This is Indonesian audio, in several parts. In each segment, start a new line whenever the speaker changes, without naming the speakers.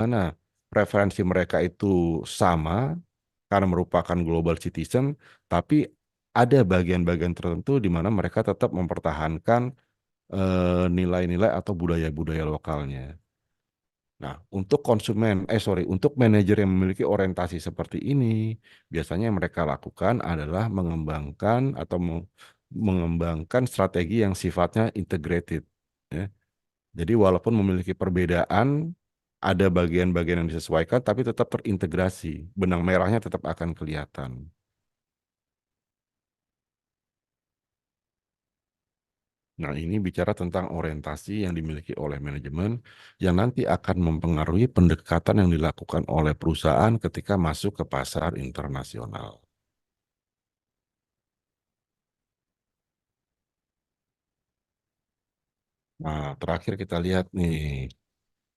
mana preferensi mereka itu sama karena merupakan global citizen, tapi ada bagian-bagian tertentu di mana mereka tetap mempertahankan nilai-nilai atau budaya-budaya lokalnya. Nah, untuk untuk manajer yang memiliki orientasi seperti ini, biasanya yang mereka lakukan adalah mengembangkan strategi yang sifatnya integrated. Ya. Jadi walaupun memiliki perbedaan, ada bagian-bagian yang disesuaikan, tapi tetap terintegrasi. Benang merahnya tetap akan kelihatan. Nah, ini bicara tentang orientasi yang dimiliki oleh manajemen yang nanti akan mempengaruhi pendekatan yang dilakukan oleh perusahaan ketika masuk ke pasar internasional. Nah, terakhir kita lihat nih,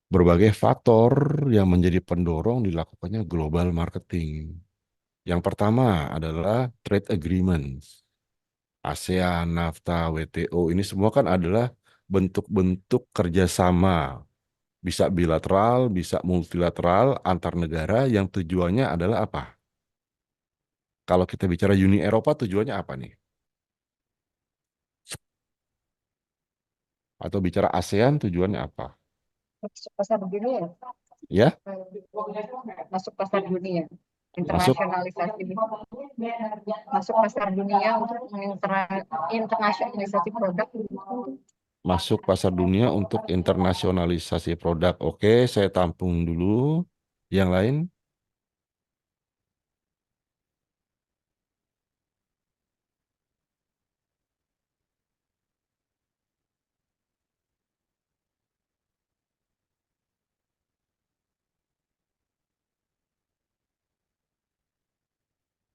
berbagai faktor yang menjadi pendorong dilakukannya global marketing. Yang pertama adalah trade agreements. ASEAN, NAFTA, WTO, ini semua kan adalah bentuk-bentuk kerjasama. Bisa bilateral, bisa multilateral, antar negara yang tujuannya adalah apa? Kalau kita bicara Uni Eropa tujuannya apa nih? Atau bicara ASEAN tujuannya apa?
Masuk pasar dunia,
Ya,
masuk pasar dunia,
masuk
internasionalisasi, masuk pasar dunia untuk internasionalisasi produk.
masuk pasar dunia untuk internasionalisasi produk. Oke, saya tampung dulu. Yang lain?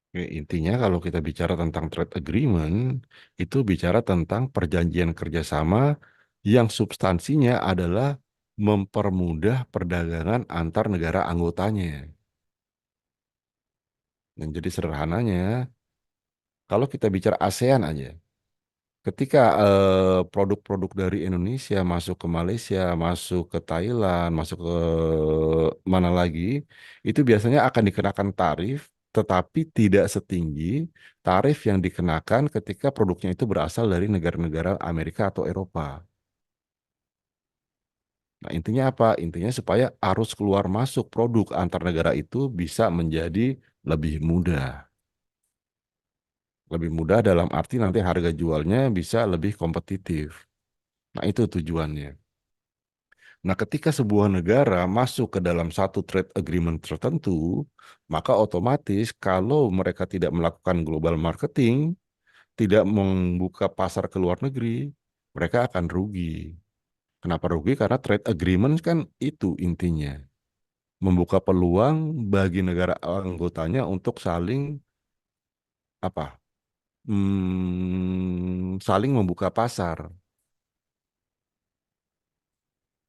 Oke, intinya kalau kita bicara tentang trade agreement, itu bicara tentang perjanjian kerjasama yang substansinya adalah mempermudah perdagangan antar negara anggotanya. Dan jadi sederhananya, kalau kita bicara ASEAN aja, ketika produk-produk dari Indonesia masuk ke Malaysia, masuk ke Thailand, masuk ke mana lagi, itu biasanya akan dikenakan tarif, tetapi tidak setinggi tarif yang dikenakan ketika produknya itu berasal dari negara-negara Amerika atau Eropa. Nah, intinya apa? Intinya supaya arus keluar masuk produk antar negara itu bisa menjadi lebih mudah. Lebih mudah dalam arti nanti harga jualnya bisa lebih kompetitif. Nah, itu tujuannya. Nah, ketika sebuah negara masuk ke dalam satu trade agreement tertentu, maka otomatis kalau mereka tidak melakukan global marketing, tidak membuka pasar ke luar negeri, mereka akan rugi. Kenapa rugi? Karena trade agreement kan itu intinya. Membuka peluang bagi negara anggotanya untuk saling apa? Saling membuka pasar.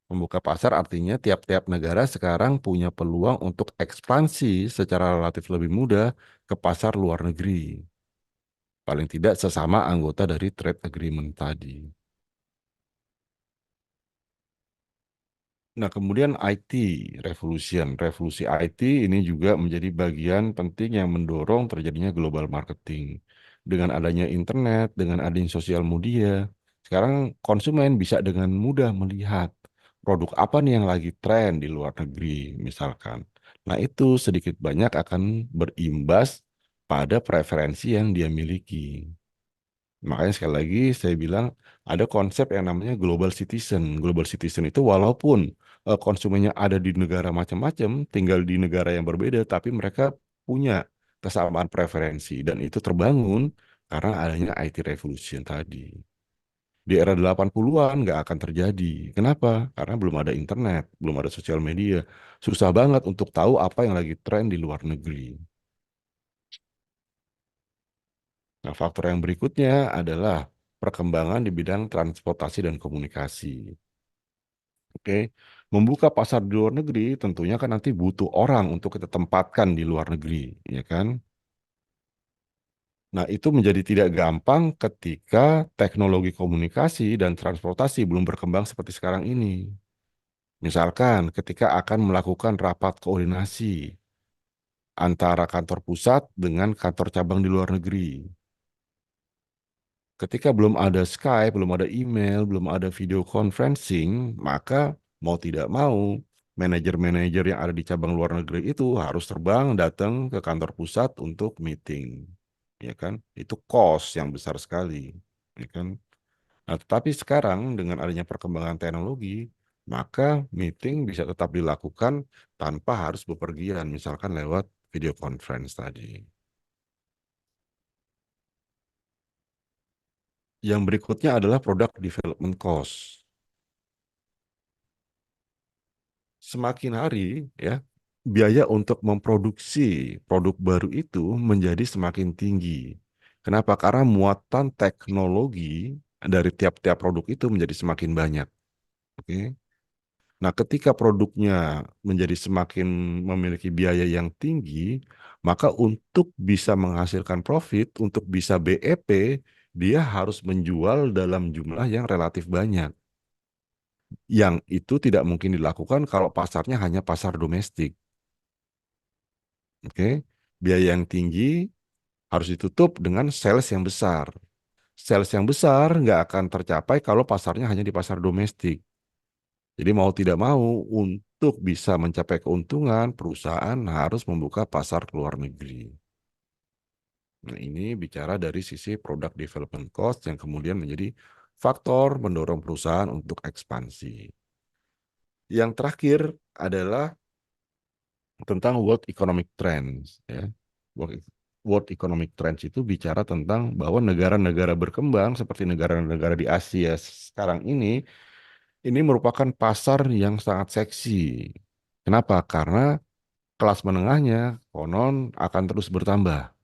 Membuka pasar artinya tiap-tiap negara sekarang punya peluang untuk ekspansi secara relatif lebih mudah ke pasar luar negeri. Paling tidak sesama anggota dari trade agreement tadi. Nah, kemudian IT, revolusi IT ini juga menjadi bagian penting yang mendorong terjadinya global marketing. Dengan adanya internet, dengan adanya sosial media, sekarang konsumen bisa dengan mudah melihat produk apa nih yang lagi tren di luar negeri, misalkan. Nah, itu sedikit banyak akan berimbas pada preferensi yang dia miliki. Makanya sekali lagi saya bilang ada konsep yang namanya global citizen. Global citizen itu walaupun konsumennya ada di negara macam-macam, tinggal di negara yang berbeda, tapi mereka punya kesamaan preferensi dan itu terbangun karena adanya IT revolution tadi. Di era 80-an nggak akan terjadi. Kenapa? Karena belum ada internet, belum ada sosial media. Susah banget untuk tahu apa yang lagi tren di luar negeri. Nah, faktor yang berikutnya adalah perkembangan di bidang transportasi dan komunikasi. Oke, membuka pasar di luar negeri tentunya kan nanti butuh orang untuk kita tempatkan di luar negeri, ya kan? Nah, itu menjadi tidak gampang ketika teknologi komunikasi dan transportasi belum berkembang seperti sekarang ini. Misalkan ketika akan melakukan rapat koordinasi antara kantor pusat dengan kantor cabang di luar negeri. Ketika belum ada Skype, belum ada email, belum ada video conferencing, maka mau tidak mau, manajer-manajer yang ada di cabang luar negeri itu harus terbang datang ke kantor pusat untuk meeting. Ya kan? Itu cost yang besar sekali. Ya kan? Nah, tetapi sekarang dengan adanya perkembangan teknologi, maka meeting bisa tetap dilakukan tanpa harus bepergian, misalkan lewat video conference tadi. Yang berikutnya adalah product development cost. Semakin hari, ya, biaya untuk memproduksi produk baru itu menjadi semakin tinggi. Kenapa? Karena muatan teknologi dari tiap-tiap produk itu menjadi semakin banyak. Oke. Nah, ketika produknya menjadi semakin memiliki biaya yang tinggi, maka untuk bisa menghasilkan profit, untuk bisa BEP, dia harus menjual dalam jumlah yang relatif banyak. Yang itu tidak mungkin dilakukan kalau pasarnya hanya pasar domestik. Oke, biaya yang tinggi harus ditutup dengan sales yang besar. Sales yang besar nggak akan tercapai kalau pasarnya hanya di pasar domestik. Jadi mau tidak mau, untuk bisa mencapai keuntungan, perusahaan harus membuka pasar ke luar negeri. Nah, ini bicara dari sisi product development cost yang kemudian menjadi faktor mendorong perusahaan untuk ekspansi. Yang terakhir adalah tentang World Economic Trends. Ya. World, World Economic Trends itu bicara tentang bahwa negara-negara berkembang seperti negara-negara di Asia sekarang ini merupakan pasar yang sangat seksi. Kenapa? Karena kelas menengahnya konon akan terus bertambah.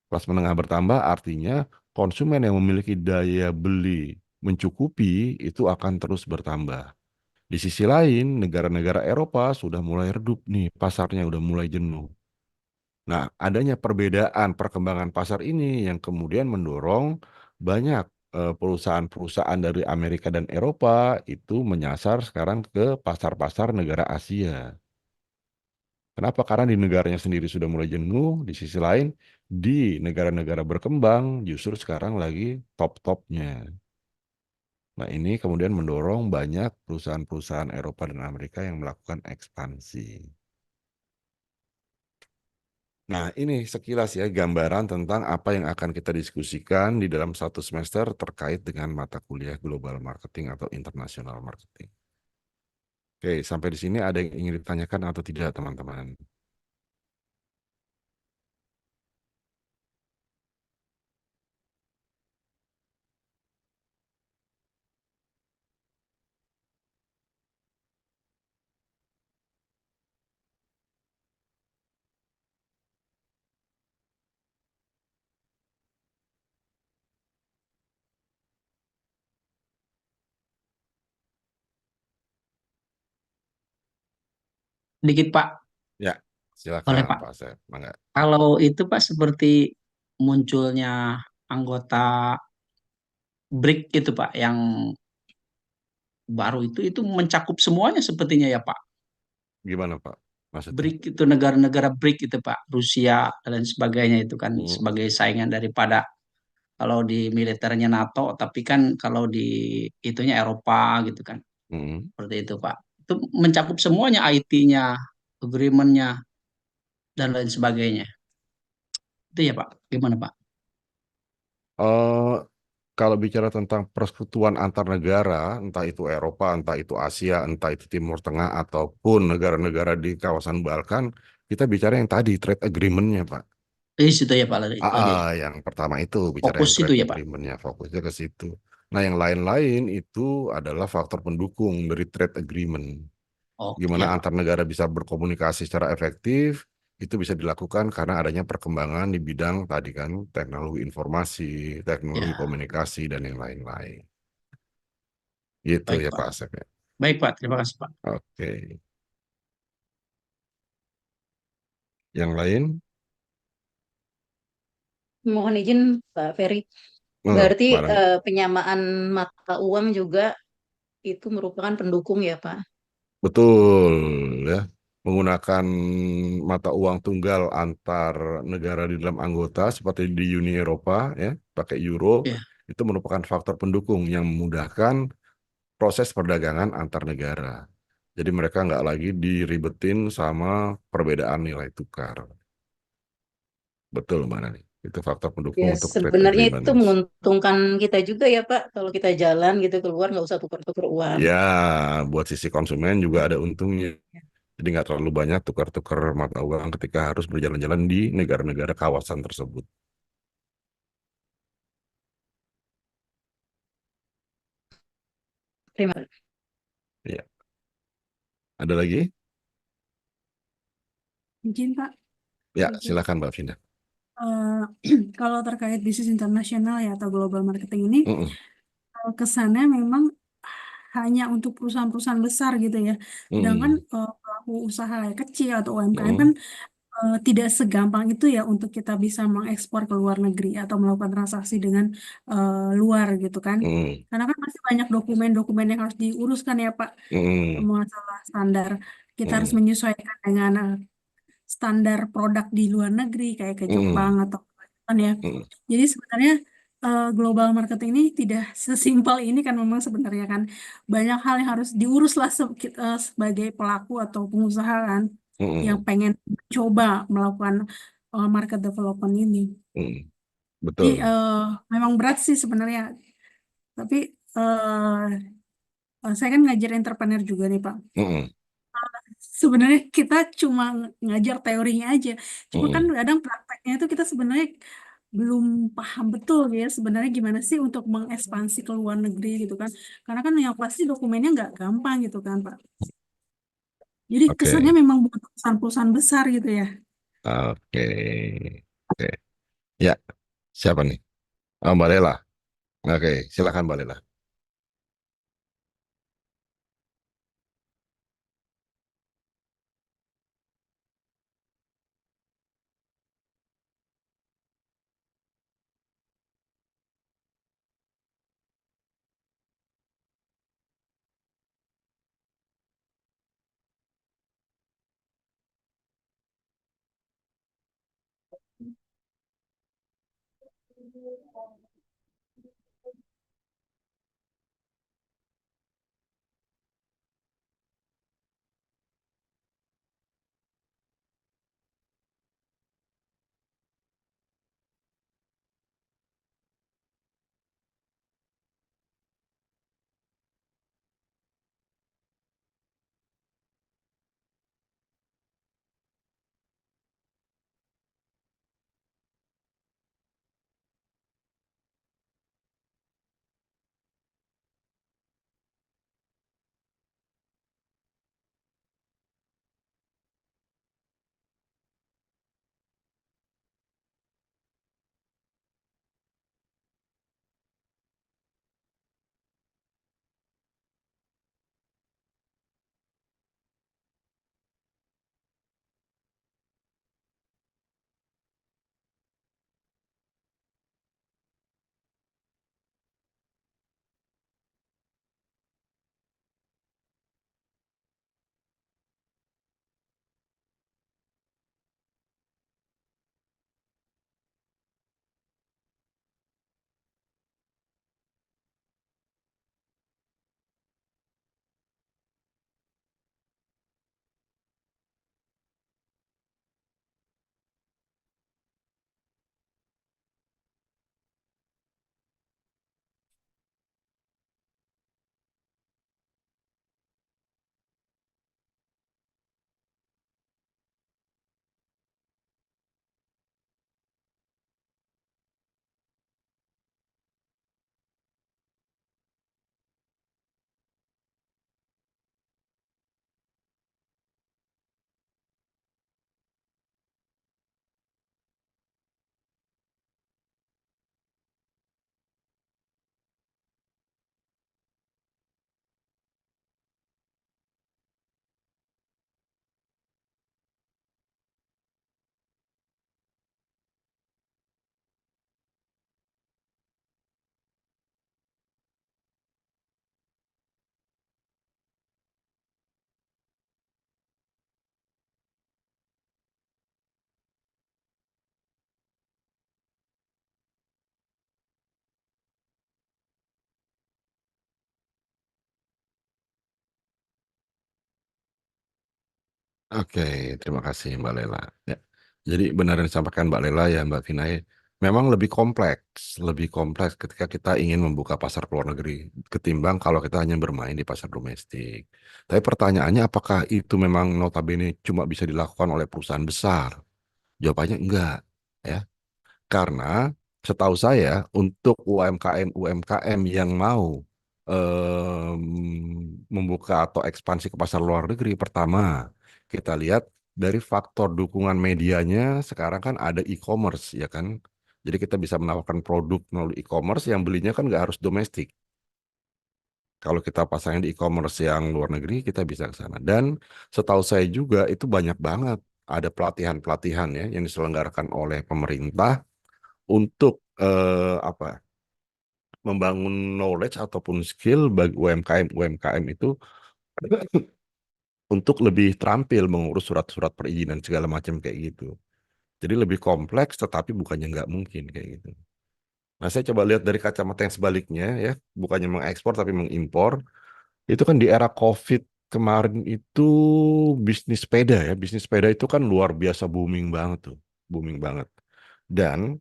Kelas menengah bertambah artinya konsumen yang memiliki daya beli mencukupi itu akan terus bertambah. Di sisi lain, negara-negara Eropa sudah mulai redup nih, pasarnya udah mulai jenuh. Nah, adanya perbedaan perkembangan pasar ini yang kemudian mendorong banyak perusahaan-perusahaan dari Amerika dan Eropa itu menyasar sekarang ke pasar-pasar negara Asia. Kenapa? Karena di negaranya sendiri sudah mulai jenuh, di sisi lain di negara-negara berkembang justru sekarang lagi top-topnya. Nah, ini kemudian mendorong banyak perusahaan-perusahaan Eropa dan Amerika yang melakukan ekspansi. Nah, ini sekilas ya gambaran tentang apa yang akan kita diskusikan di dalam satu semester terkait dengan mata kuliah global marketing atau international marketing. Oke, sampai di sini ada yang ingin ditanyakan atau tidak, teman-teman?
Dikit Pak,
Ya,
oleh
silakan
Pak.
Pak Asep. Mangga.
Kalau itu Pak seperti munculnya anggota BRIC itu Pak yang baru itu mencakup semuanya sepertinya ya Pak.
Gimana Pak? Maksudnya?
BRIC itu negara-negara BRIC itu Pak, Rusia dan lain sebagainya itu kan
Hmm,
sebagai saingan daripada kalau di militernya NATO, tapi kan kalau di itunya Eropa gitu kan.
hmm.
Seperti itu Pak. Itu mencakup semuanya IT-nya, agreement-nya dan lain sebagainya. Itu ya Pak. Gimana Pak?
Eh, Kalau bicara tentang persekutuan antar negara, entah itu Eropa, entah itu Asia, entah itu Timur Tengah, ataupun negara-negara di kawasan Balkan, kita bicara yang tadi, trade agreement-nya, Pak.
Di situ ya Pak lagi.
Yang pertama itu bicara
Fokus
yang
itu
trade
ya Pak.
agreement-nya, fokusnya ke situ. Nah, yang lain-lain itu adalah faktor pendukung dari trade agreement.
Oke
Gimana
ya Pak.
antar negara bisa berkomunikasi secara efektif, itu bisa dilakukan karena adanya perkembangan di bidang tadi kan, teknologi informasi, teknologi
Ya,
komunikasi, dan yang lain-lain. Gitu
baik
ya
Pak.
Pak Asep ya.
Baik Pak, terima kasih Pak.
Oke. Yang lain?
Mohon izin Pak Ferry.
Oh,
Berarti
barang.
penyamaan mata uang juga itu merupakan pendukung ya Pak?
Betul ya. Menggunakan mata uang tunggal antar negara di dalam anggota seperti di Uni Eropa ya, pakai euro
Ya.
itu merupakan faktor pendukung yang memudahkan proses perdagangan antar negara. Jadi mereka nggak lagi diribetin sama perbedaan nilai tukar. Betul mana nih? Itu faktor pendukung
Ya,
untuk trade
sebenarnya itu
agreements.
menguntungkan kita juga ya Pak. Kalau kita jalan gitu keluar nggak usah tukar-tukar uang.
Ya, buat sisi konsumen juga ada untungnya. Jadi nggak terlalu banyak tukar-tukar mata uang ketika harus berjalan-jalan di negara-negara kawasan tersebut.
Terima kasih.
Ya. Ada lagi?
Mungkin Pak,
Ya,
sedikit.
silakan Mbak Vinda.
Eh, kalau terkait bisnis internasional ya atau global marketing ini,
Mm-mm,
kesannya memang hanya untuk perusahaan-perusahaan besar gitu ya. Sedangkan
mm-mm,
pelaku usaha kecil atau UMKM kan
mm-mm,
tidak segampang itu ya untuk kita bisa mengekspor ke luar negeri atau melakukan transaksi dengan luar gitu kan.
mm-mm,
Karena kan masih banyak dokumen-dokumen yang harus diuruskan ya Pak,
mm-mm,
masalah standar. Kita harus
mm-mm,
menyesuaikan dengan standar produk di luar negeri kayak ke Jepang
mm-mm,
atau kan ya.
mm-mm,
Jadi sebenarnya global marketing ini tidak sesimpel ini kan memang sebenarnya kan banyak hal yang harus diurus lah sebagai pelaku atau pengusaha kan yang
mm-mm,
pengen coba melakukan market development ini.
mm-mm.
Jadi
Betul.
memang berat sih sebenarnya. Tapi saya kan ngajar entrepreneur juga nih Pak.
Mm-mm,
Sebenarnya kita cuma ngajar teorinya aja. Cuma kan
mm-mm.
kadang prakteknya itu kita sebenarnya belum paham betul ya sebenarnya gimana sih untuk mengekspansi ke luar negeri gitu kan. Karena kan yang pasti dokumennya nggak gampang gitu kan Pak. Jadi kesannya
Oke,
memang buat perusahaan-perusahaan besar gitu ya.
oke, oke. Ya, siapa nih? Oh, Mbak Lela. Oke, silakan Mbak Lela. Oke, terima kasih Mbak Lela. Ya. Jadi benar yang disampaikan Mbak Lela ya Mbak Vinay, memang lebih kompleks ketika kita ingin membuka pasar ke luar negeri ketimbang kalau kita hanya bermain di pasar domestik. Tapi pertanyaannya apakah itu memang notabene cuma bisa dilakukan oleh perusahaan besar? Jawabannya enggak, ya. Karena setahu saya untuk UMKM yang mau membuka atau ekspansi ke pasar luar negeri, pertama kita lihat dari faktor dukungan medianya sekarang kan ada e-commerce ya kan. Jadi kita bisa menawarkan produk melalui e-commerce yang belinya kan nggak harus domestik. Kalau kita pasangin di e-commerce yang luar negeri kita bisa ke sana. Dan setahu saya juga itu banyak banget ada pelatihan-pelatihan ya yang diselenggarakan oleh pemerintah untuk membangun knowledge ataupun skill bagi UMKM itu untuk lebih terampil mengurus surat-surat perizinan segala macam kayak gitu. Jadi lebih kompleks tetapi bukannya nggak mungkin kayak gitu. Nah, saya coba lihat dari kacamata yang sebaliknya ya, bukannya mengekspor tapi mengimpor. Itu kan di era COVID kemarin itu bisnis sepeda ya, bisnis sepeda itu kan luar biasa booming banget tuh, booming banget. Dan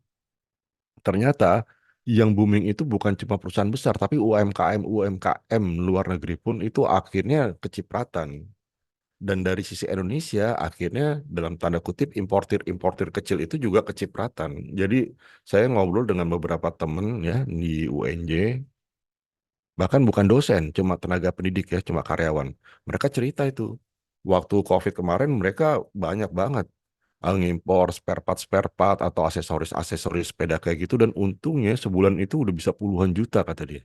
ternyata yang booming itu bukan cuma perusahaan besar, tapi UMKM luar negeri pun itu akhirnya kecipratan. Dan dari sisi Indonesia, akhirnya dalam tanda kutip importir-importir kecil itu juga kecipratan. Jadi saya ngobrol dengan beberapa temen ya di UNJ, bahkan bukan dosen, cuma tenaga pendidik ya, cuma karyawan. Mereka cerita itu, waktu COVID kemarin mereka banyak banget ngimpor spare part atau aksesoris sepeda kayak gitu dan untungnya sebulan itu udah bisa puluhan juta kata dia.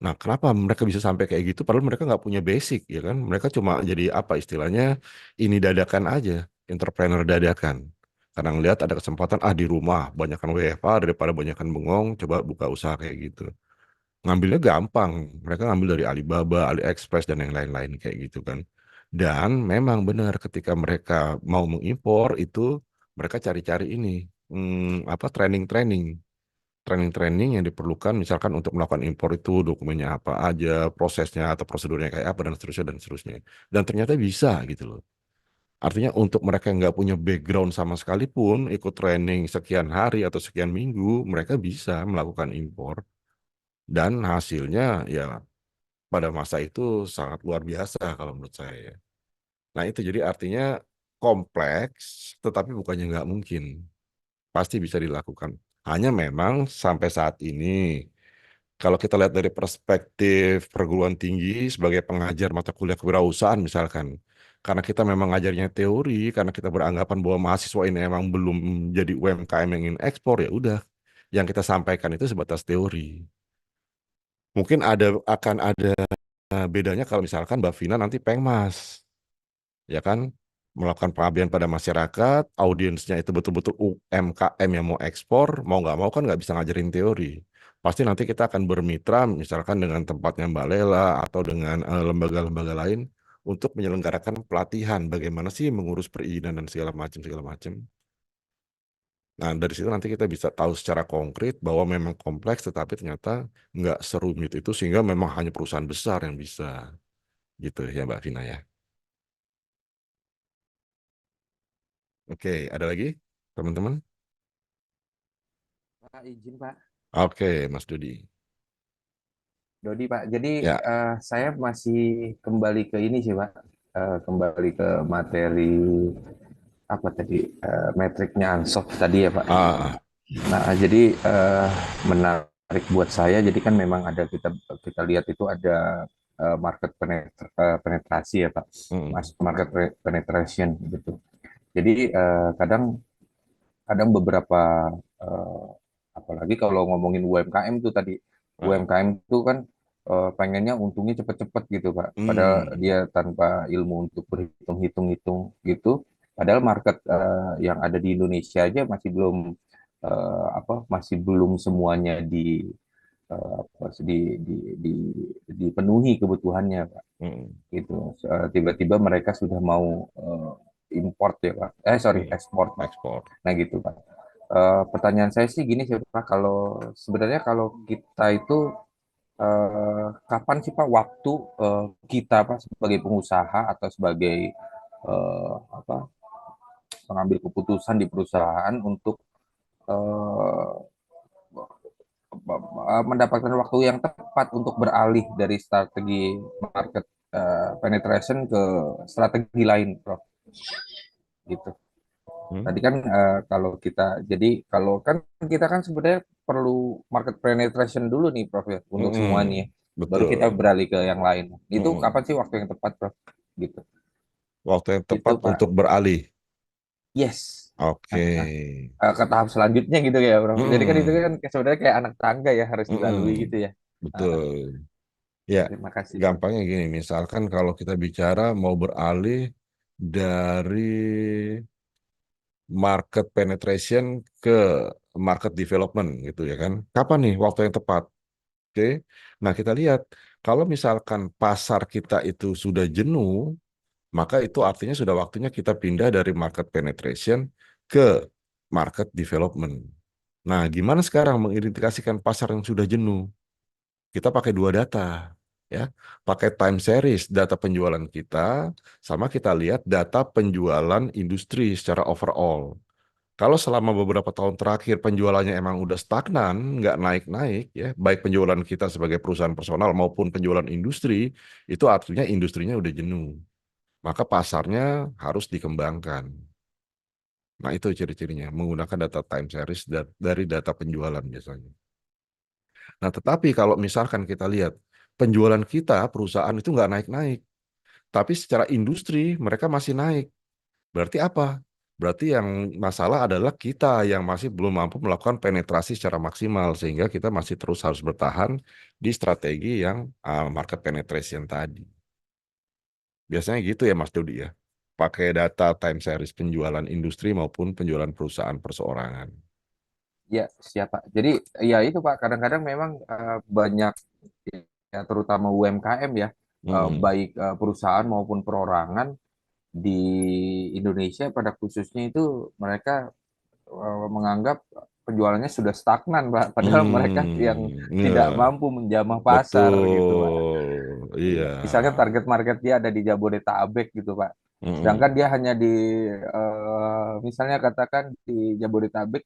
Nah, kenapa mereka bisa sampai kayak gitu? Padahal mereka nggak punya basic, ya kan? Mereka cuma jadi apa istilahnya ini dadakan aja, entrepreneur dadakan. Karena ngelihat ada kesempatan di rumah banyakkan WFA daripada banyakkan bengong, coba buka usaha kayak gitu. Ngambilnya gampang, mereka ngambil dari Alibaba, AliExpress dan yang lain-lain kayak gitu kan. Dan memang benar ketika mereka mau mengimpor itu mereka cari-cari ini apa training-training yang diperlukan misalkan untuk melakukan impor itu dokumennya apa aja, prosesnya atau prosedurnya kayak apa dan seterusnya dan seterusnya. Dan ternyata bisa gitu loh. Artinya untuk mereka yang nggak punya background sama sekali pun ikut training sekian hari atau sekian minggu, mereka bisa melakukan impor dan hasilnya ya pada masa itu sangat luar biasa kalau menurut saya. Nah itu jadi artinya kompleks, tetapi bukannya nggak mungkin. Pasti bisa dilakukan. Hanya memang sampai saat ini, kalau kita lihat dari perspektif perguruan tinggi sebagai pengajar mata kuliah kewirausahaan misalkan, karena kita memang ngajarnya teori, karena kita beranggapan bahwa mahasiswa ini emang belum jadi UMKM yang ingin ekspor, ya udah, yang kita sampaikan itu sebatas teori. Mungkin akan ada bedanya kalau misalkan Mbak Vina nanti pengmas, ya kan, melakukan pengabdian pada masyarakat, audiensnya itu betul-betul UMKM yang mau ekspor, mau nggak mau kan nggak bisa ngajarin teori. Pasti nanti kita akan bermitra misalkan dengan tempatnya Mbak Lela atau dengan lembaga-lembaga lain untuk menyelenggarakan pelatihan bagaimana sih mengurus perizinan dan segala macam segala macam. Nah, dari situ nanti kita bisa tahu secara konkret bahwa memang kompleks tetapi ternyata nggak serumit itu sehingga memang hanya perusahaan besar yang bisa gitu ya Mbak Vina ya. Oke, ada lagi teman-teman?
Pak, izin Pak.
Oke, Mas Dudi.
Dodi Pak, jadi
Ya,
saya masih kembali ke ini sih Pak. Kembali ke materi apa tadi, metriknya Ansoff tadi ya Pak.
ah,
Nah, jadi menarik buat saya, jadi kan memang ada kita kita lihat itu ada market penetrasi ya Pak, market penetration gitu. Jadi kadang kadang beberapa eh, apalagi kalau ngomongin UMKM tuh tadi,
ah,
UMKM tuh kan pengennya untungnya cepet-cepet gitu Pak, padahal
hmm,
dia tanpa ilmu untuk berhitung-hitung gitu, padahal market yang ada di Indonesia aja masih belum masih belum semuanya dipenuhi kebutuhannya Pak,
hmm,
gitu. Tiba-tiba mereka sudah mau import ya Pak, sorry,
hmm.
ekspor Pak.
Ekspor.
Nah gitu Pak. Pertanyaan saya sih gini sih Pak, kalau sebenarnya kalau kita itu kapan sih Pak waktu kita Pak sebagai pengusaha atau sebagai apa pengambil keputusan di perusahaan untuk eh, mendapatkan waktu yang tepat untuk beralih dari strategi market penetration ke strategi lain, Prof. Gitu. Tadi kan kalau kita kan sebenarnya perlu market penetration dulu nih, Prof ya, untuk semua nih ya. Baru kita
Betul.
beralih ke yang lain. Itu
Mm-mm.
kapan sih waktu yang tepat, Prof? Gitu.
Waktu yang
Itu
tepat
Pak.
untuk beralih.
Yes.
Oke.
Ke tahap selanjutnya gitu ya, Prof. Jadi kan itu
Mm-mm.
kan sebenarnya kayak anak tangga ya harus dilalui
Mm-mm.
gitu ya. Uh,
Betul. Ya,
terima kasih, Prof.
gampangnya gini, misalkan kalau kita bicara mau beralih dari market penetration ke market development gitu ya kan. Kapan nih waktu yang tepat? Oke. Nah, kita lihat kalau misalkan pasar kita itu sudah jenuh, maka itu artinya sudah waktunya kita pindah dari market penetration ke market development. Nah, gimana sekarang mengidentifikasikan pasar yang sudah jenuh? Kita pakai dua data, ya. Pakai time series data penjualan kita, sama kita lihat data penjualan industri secara overall. Kalau selama beberapa tahun terakhir penjualannya emang udah stagnan, nggak naik-naik, ya, baik penjualan kita sebagai perusahaan personal maupun penjualan industri, itu artinya industrinya udah jenuh. Maka pasarnya harus dikembangkan. Nah, itu ciri-cirinya, menggunakan data time series dari data penjualan biasanya. Nah, tetapi kalau misalkan kita lihat penjualan kita, perusahaan itu nggak naik-naik, tapi secara industri mereka masih naik. Berarti apa? Berarti yang masalah adalah kita yang masih belum mampu melakukan penetrasi secara maksimal, sehingga kita masih terus harus bertahan di strategi yang market penetration tadi. Biasanya gitu ya Mas Dodi ya, pakai data time series penjualan industri maupun penjualan perusahaan perseorangan.
Ya, siapa? Jadi ya itu Pak, kadang-kadang memang banyak ya terutama UMKM ya, baik perusahaan maupun perorangan di Indonesia pada khususnya itu mereka menganggap penjualannya sudah stagnan, Pak. Padahal mereka yang tidak
Ya,
mampu menjamah pasar gitu, Pak.
betul, iya.
Iya. Misalnya target market dia ada di Jabodetabek gitu, Pak. Sedangkan
Mm-mm.
dia hanya di misalnya katakan di Jabodetabek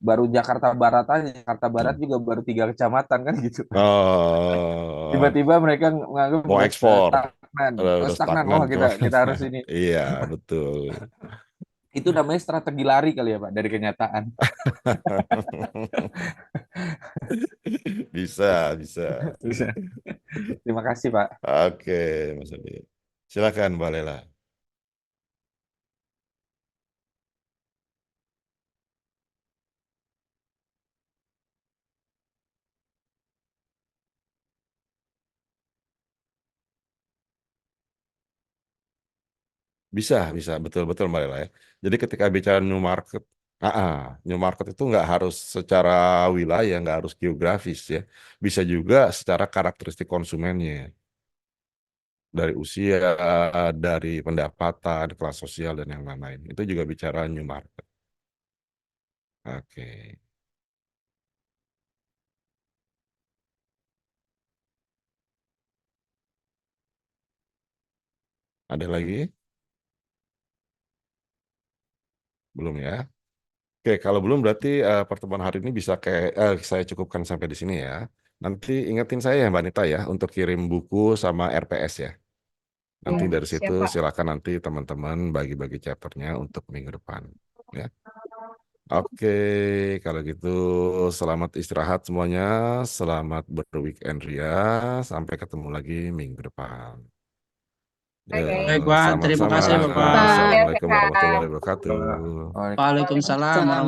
baru Jakarta Barat aja. Jakarta Barat juga baru 3 kecamatan kan gitu, Pak.
Oh,
Tiba-tiba mereka menganggap
mau ekspor,
stagnan. Oh,
udah
stagnan.
stagnan
Oh,
tuh.
kita harus ini.
Iya, betul.
Itu namanya strategi lari kali ya, Pak, dari kenyataan.
Bisa, bisa.
Bisa. Terima kasih, Pak.
Oke, Mas Adi. Silakan, Mbak Lela. Bisa, betul-betul Mbak Lela ya. Jadi ketika bicara new market, new market itu nggak harus secara wilayah, nggak harus geografis ya. Bisa juga secara karakteristik konsumennya. Dari usia, dari pendapatan, kelas sosial, dan yang lain-lain. Itu juga bicara new market. Oke. Ada lagi? Belum ya? Oke, kalau belum berarti pertemuan hari ini bisa saya cukupkan sampai di sini ya. Nanti ingetin saya ya Mbak Nita ya untuk kirim buku sama RPS ya.
Ya,
Nanti dari situ
siap, Pak.
silakan nanti teman-teman bagi-bagi chapternya untuk minggu depan. Ya. Oke, kalau gitu selamat istirahat semuanya. Selamat berweekend Ria. Sampai ketemu lagi minggu depan. Ya,
Oke.
Baik, Pak. Terima
sama-sama.
kasih, Bapak.
Pak.
Assalamualaikum
Sehat.
warahmatullahi wabarakatuh.
Waalaikumsalam
Waalaikumsalam
warahmatullahi